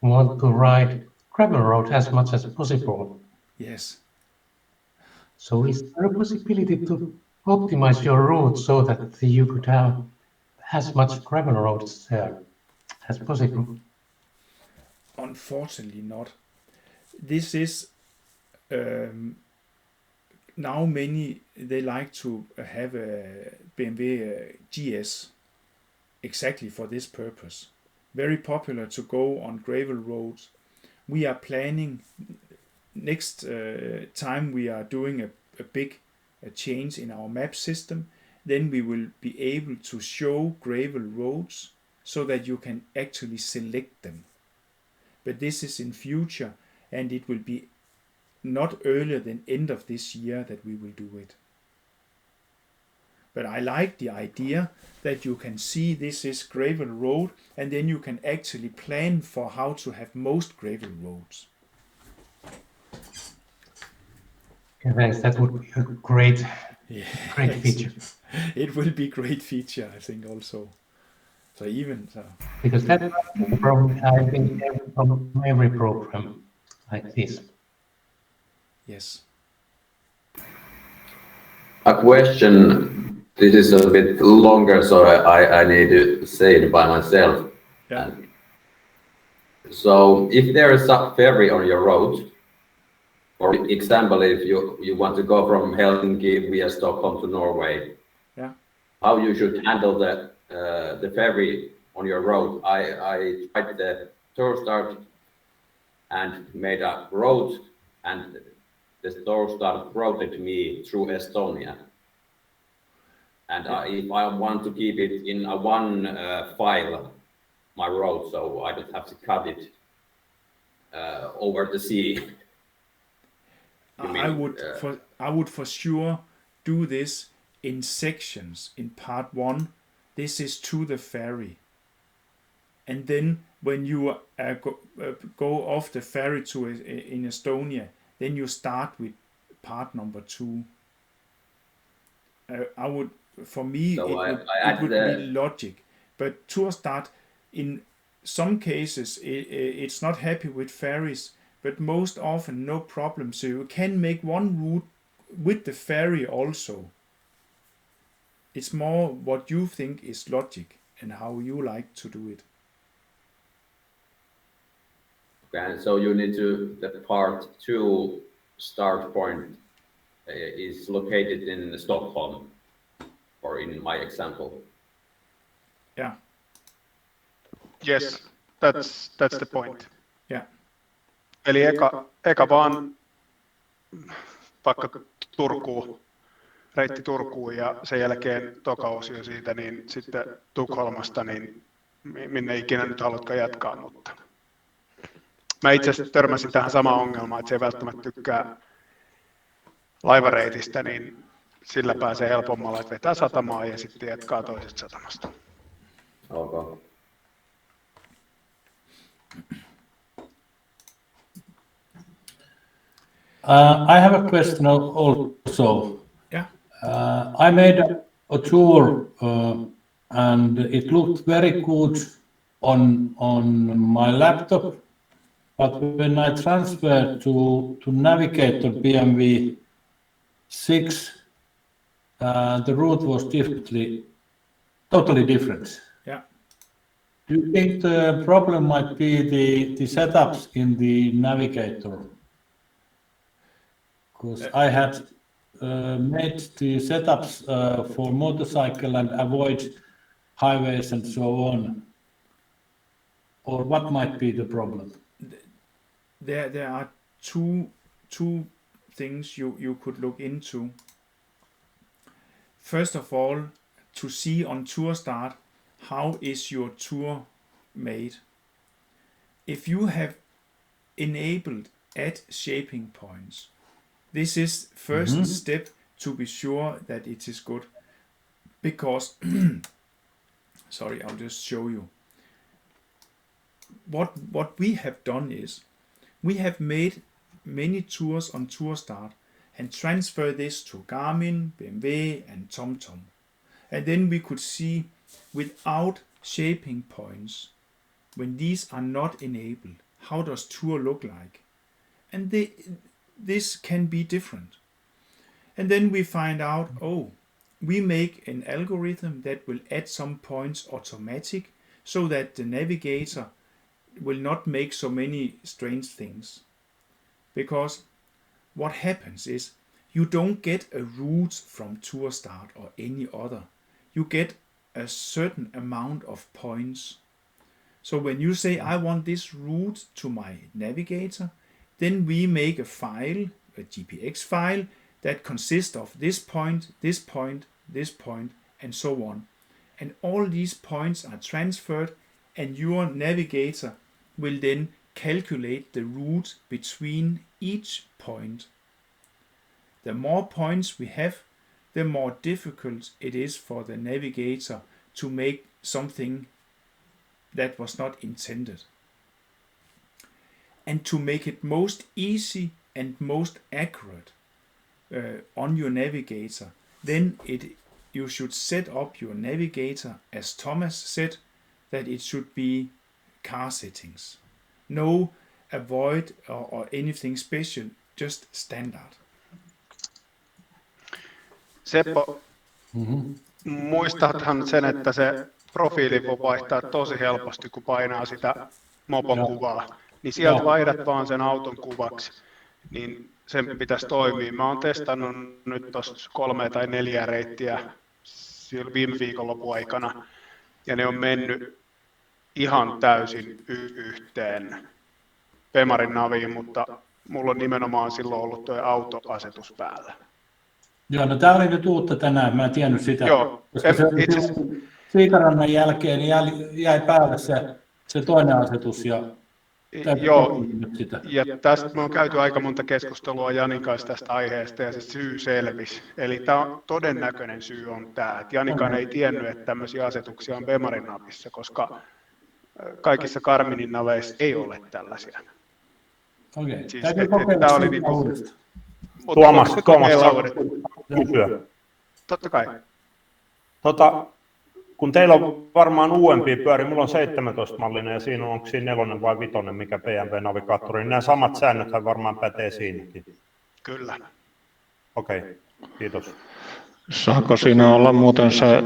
want to ride gravel road as much as possible. Yes. So is there a possibility to optimize your route so that you could have as much gravel roads there as possible? Unfortunately not. This is now many, they like to have a BMW GS exactly for this purpose. Very popular to go on gravel roads. We are planning next time we are doing a big change in our map system, then we will be able to show gravel roads so that you can actually select them. But this is in future, and it will be not earlier than end of this year that we will do it. But I like the idea that you can see this is gravel road, and then you can actually plan for how to have most gravel roads. Thanks, that would be a great Yes. feature. It will be great feature, I think also. So even so. Because that's probably, I think, from every program like this. Yes. A question. This is a bit longer, so I need to say it by myself. Yeah. So if there is a ferry on your road, for example, if you want to go from Helsinki via Stockholm to Norway, Yeah. how you should handle the ferry on your road? I tried the Tourstart and made a road, and the Tourstart routed me through Estonia. And if I want to keep it in a one file, my road, so I don't have to cut it over the sea. I would for sure do this in sections. In part 1, this is to the ferry, and then when you go off the ferry to in Estonia, then you start with part number 2. I would, for me, So it would be logic. But Tourstart, in some cases, it's not happy with ferries, but most often no problem. So you can make one route with the ferry also. It's more what you think is logic and how you like to do it. Okay, and so you need to, the part 2 start point is located in Stockholm, or in my example. Yeah. Yes, that's the point. Yeah. Eli eka vaan vaikka Turkuun, reitti Turkuun ja sen jälkeen toka osio siitä, niin sitten Tukholmasta, niin minne ikinä nyt haluatko jatkaa, mutta mä itse asiassa törmäsin tähän samaan ongelmaan, että se ei välttämättä tykkää laivareitistä, niin sillä pääsee helpommalla, että vetää satamaan ja sitten jatkaa toisesta satamasta. Okay. I have a question also. Yeah. I made a tour and it looked very good on my laptop, but when I transferred to Navigator BMW 6, the route was totally different. Yeah. Do you think the problem might be the setups in the Navigator? Because I had made the setups for motorcycle and avoid highways and so on. Or what might be the problem? There are two things you could look into. First of all, to see on Tourstart how is your tour made. If you have enabled add shaping points, this is first step to be sure that it is good, because sorry, I'll just show you. What we have done is we have made many tours on Tourstart and transfer this to Garmin, BMW and TomTom. And then we could see without shaping points, when these are not enabled, how does tour look like? And this can be different. And then we find out, we make an algorithm that will add some points automatic so that the navigator will not make so many strange things. Because what happens is you don't get a route from Tourstart or any other. You get a certain amount of points. So when you say I want this route to my navigator, then we make a file, a Gpx file, that consists of this point, this point, this point, and so on. And all these points are transferred, and your navigator will then calculate the route between each point. The more points we have, the more difficult it is for the navigator to make something that was not intended. And to make it most easy and most accurate on your navigator, then you should set up your navigator, as Thomas said, that it should be car settings. No avoid or anything special, just standard. Seppo, muistathan sen, että se profiili voi vaihtaa tosi helposti, kun painaa sitä mopokuvaa. Niin sieltä vaihdat vaan sen auton kuvaksi, niin sen pitäisi toimia. Mä oon testannut nyt tuossa 3 tai 4 reittiä viime viikonlopun aikana, ja ne on mennyt ihan täysin yhteen Pemarin naviin, mutta mulla on nimenomaan silloin ollut tuo autoasetus päällä. Joo, no tää oli nyt uutta tänään, mä en tiennyt sitä. Joo, koska se Siikarannan jälkeen niin jäi päälle se toinen asetus ja joo, ja tästä me on käyty aika monta keskustelua Janin kanssa tästä aiheesta ja se syy selvisi. Eli tämä on todennäköinen syy on tämä, että Janikaan ei tiennyt, että tämmöisiä asetuksia on Bemarin navissa, koska kaikissa Garminin naveissa ei ole tällaisia. Okei, Siis, täytyy kokeilla oli siitä uudestaan. Tuomas kysyä. Totta kai. Kun teillä on varmaan uudempia pyöriä, mulla on 17-mallinen ja siinä onko siinä 4 vai 5, mikä BMW-navigaattori, niin nämä samat säännöthän varmaan pätee siinäkin. Kyllä. Okei, kiitos. Saako siinä olla muuten se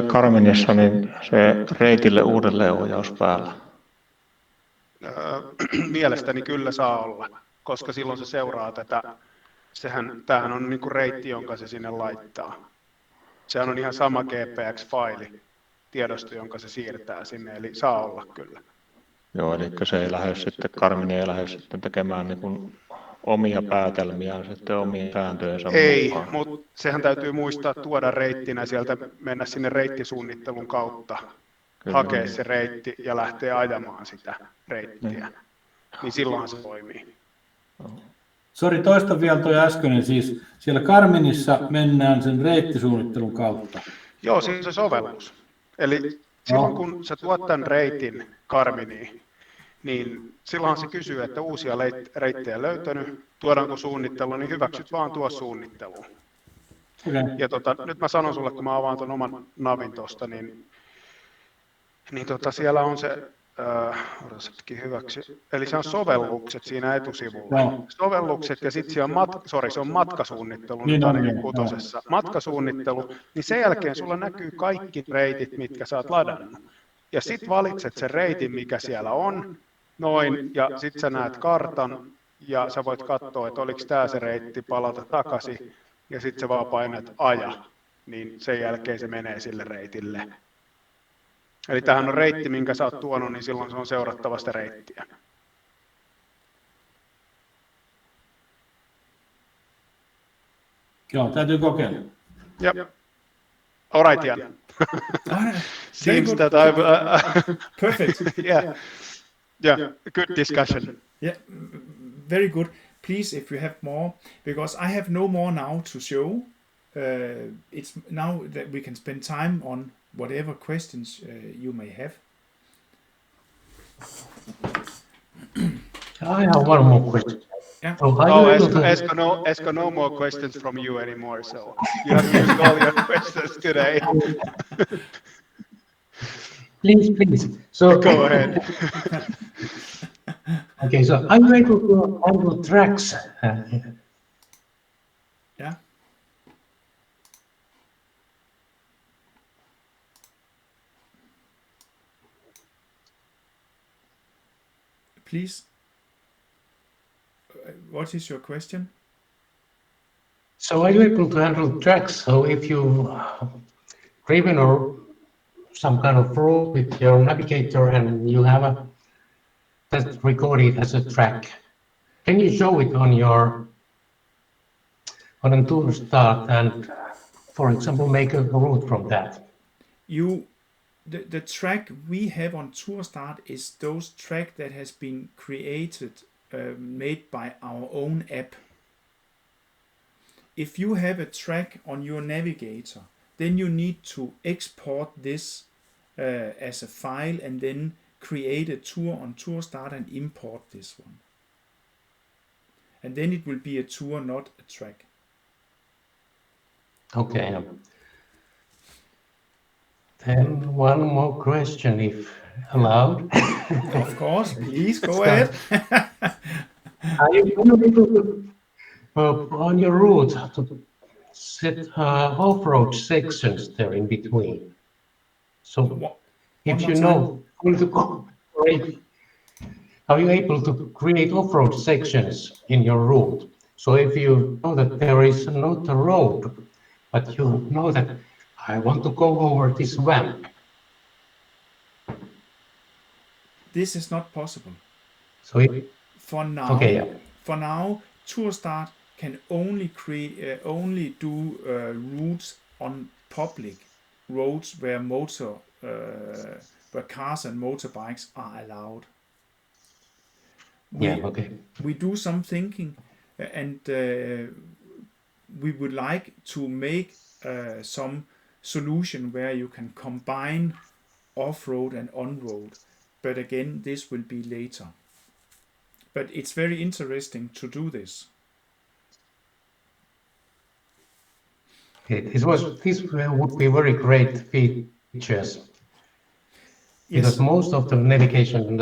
Garminissa niin se reitille uudelleenohjaus päällä? Mielestäni kyllä saa olla, koska silloin se seuraa tätä. Tämähän on niin kuin reitti, jonka se sinne laittaa. Sehän on ihan sama Gpx File, tiedosto, jonka se siirtää sinne, eli saa olla kyllä. Joo, eli se ei lähde sitten, Garmin ei lähde sitten tekemään niin kuin omia päätelmiään, sitten omia sääntöjensä mukaan. Ei, mutta sehän täytyy muistaa tuoda reittinä sieltä, mennä sinne reittisuunnittelun kautta, kyllä, hakea se reitti ja lähteä ajamaan sitä reittiä, niin silloinhan se toimii. Sori, toista vielä toi äskeinen, siis siellä Garminissa mennään sen reittisuunnittelun kautta. Joo, siinä on se sovellus. Eli silloin kun sä tuot tämän reitin Garminiin, niin silloin se kysyy, että uusia reittejä löytänyt, tuodaanko suunnittelu, niin hyväksyt vaan tuo suunnitteluun. Okay. Ja nyt mä sanon sulle, kun mä avaan tuon oman navin tuosta, niin siellä on se, eli se on sovellukset siinä etusivulla. No. Sovellukset ja sitten siellä se on matkasuunnittelu, niin ainakin kutosessa. Matkasuunnittelu, niin sen jälkeen sulla näkyy kaikki reitit, mitkä sä oot ladannut. Ja sitten valitset sen reitin, mikä siellä on, noin, ja sitten sä näet kartan, ja sä voit katsoa, että oliko tämä se reitti, palata takaisin, ja sitten sä vaan painat aja, niin sen jälkeen se menee sille reitille. Eli tämähän on reitti, minkä sä oot tuonut, niin silloin se on seurattava sitä reittiä. Joo, täytyy kokeilla. Jep. All right, Jan. Seems that I've perfect. Yeah, good discussion. Yeah, very good. Please, if you have more, because I have no more now to show. It's now that we can spend time on whatever questions you may have. I have one more question. Yeah. Esko, no more questions from you anymore, so you have used all your questions today. Please. So go ahead. Okay, so are you able to handle tracks? Yeah. Please. What is your question? So are you able to handle tracks? So if you've driven or some kind of route with your navigator and you have that's recorded as a track, can you show it on a Tourstart and, for example, make a route from that? The track we have on Tourstart is those track that has been created, made by our own app. If you have a track on your navigator, then you need to export this as a file and then create a tour on Tourstart and import this one. And then it will be a tour, not a track. Okay. Then one more question, if allowed. Of course, please go ahead. Are you able to, on your route, to set off-road sections there in between? So if you know, are you able to create off-road sections in your route? So if you know that there is not a road, but you know that I want to go over this ramp. This is not possible. So for now, Tourstart can only do routes on public roads where cars and motorbikes are allowed. We do some thinking, and we would like to make some solution where you can combine off-road and on-road, but again, this will be later. But it's very interesting to do this. This would be very great features. Because most of the navigation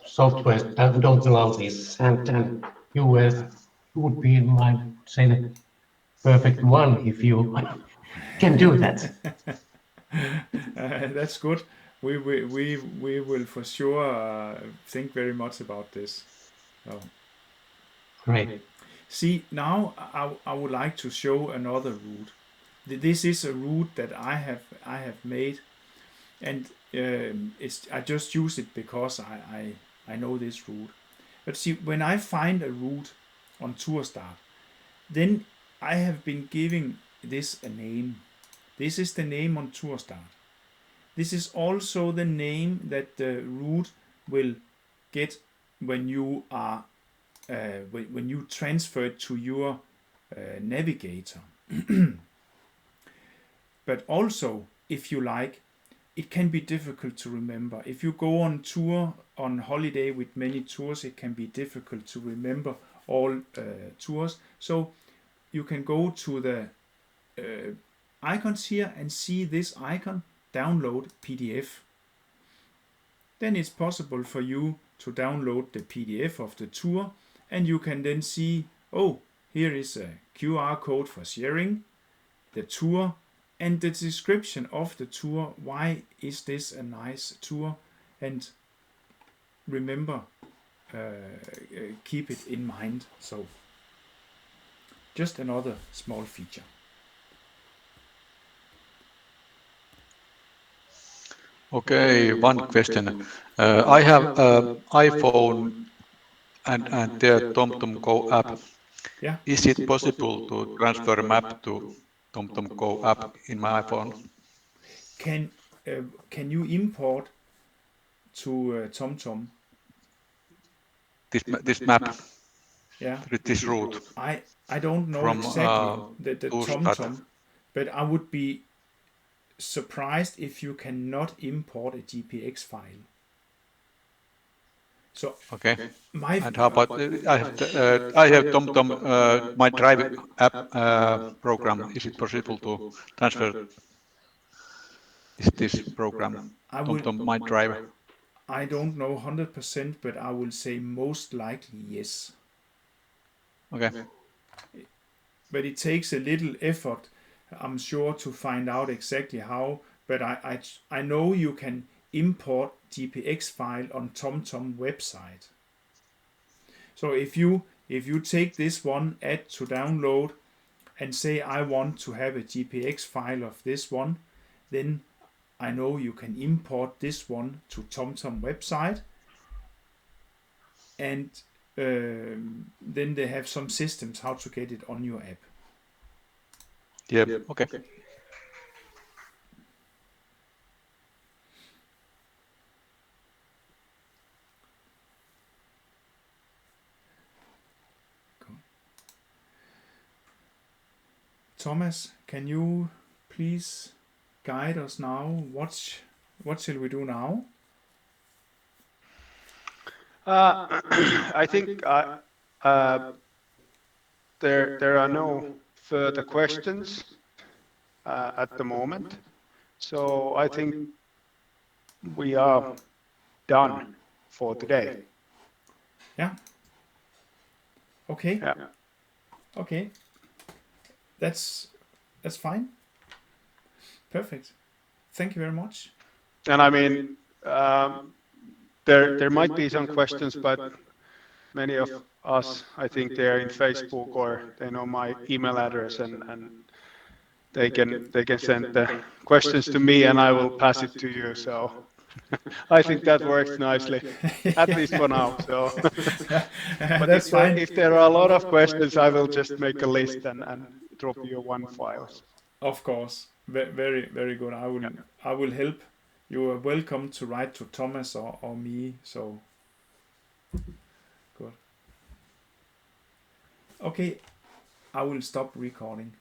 software don't allow this, and you would be, I say, the perfect one if you can do that. That's good. We will for sure think very much about this. Oh. Great. See, now I would like to show another route. This is a route that I have made, and I just use it because I know this route. But see, when I find a route on Tourstart, then I have been giving this a name. This is the name on Tourstart. This is also the name that the route will get when you are when you transfer it to your navigator. But also, if you like, it can be difficult to remember. If you go on tour, on holiday with many tours, it can be difficult to remember all tours. So you can go to the icons here and see this icon, download PDF. Then it's possible for you to download the PDF of the tour, and you can then see, oh, here is a QR code for sharing the tour and the description of the tour. Why is this a nice tour? And remember, keep it in mind. So just another small feature. Okay, one question. I have iPhone and the TomTom Go app. Yeah. Is it possible to transfer map to TomTom Go app in my iPhone? can you import to TomTom? This map, Yeah. this route. I don't know From, exactly the Tourstart. TomTom, but I would be surprised if you cannot import a Gpx file. So Okay. my And how about I have TomTom my Drive app program. Is it possible to transfer this program TomTom my Drive? I don't know 100%, but I will say most likely yes. Okay. But it takes a little effort, I'm sure, to find out exactly how. But I know you can import Gpx file on TomTom website. So if you take this one, add to download, and say I want to have a Gpx file of this one, then I know you can import this one to TomTom website, and then they have some systems how to get it on your app. Yeah. Okay. Thomas, can you please guide us now? What shall we do now? I think there are no further questions at the moment. So I think we are done for today. Yeah. Okay. Yeah. Okay. That's fine. Perfect. Thank you very much. And I mean, there might be some questions, but many of us, I think they're in Facebook or they know my email address, and they can send the questions to me and I will pass it to you. So I think that works nicely, at least for now. So, but That's fine. if there are a lot of questions, I will just make a list and drop you one file. Of course, very very good. I will help. You are welcome to write to Thomas or me. So good. Okay, I will stop recording.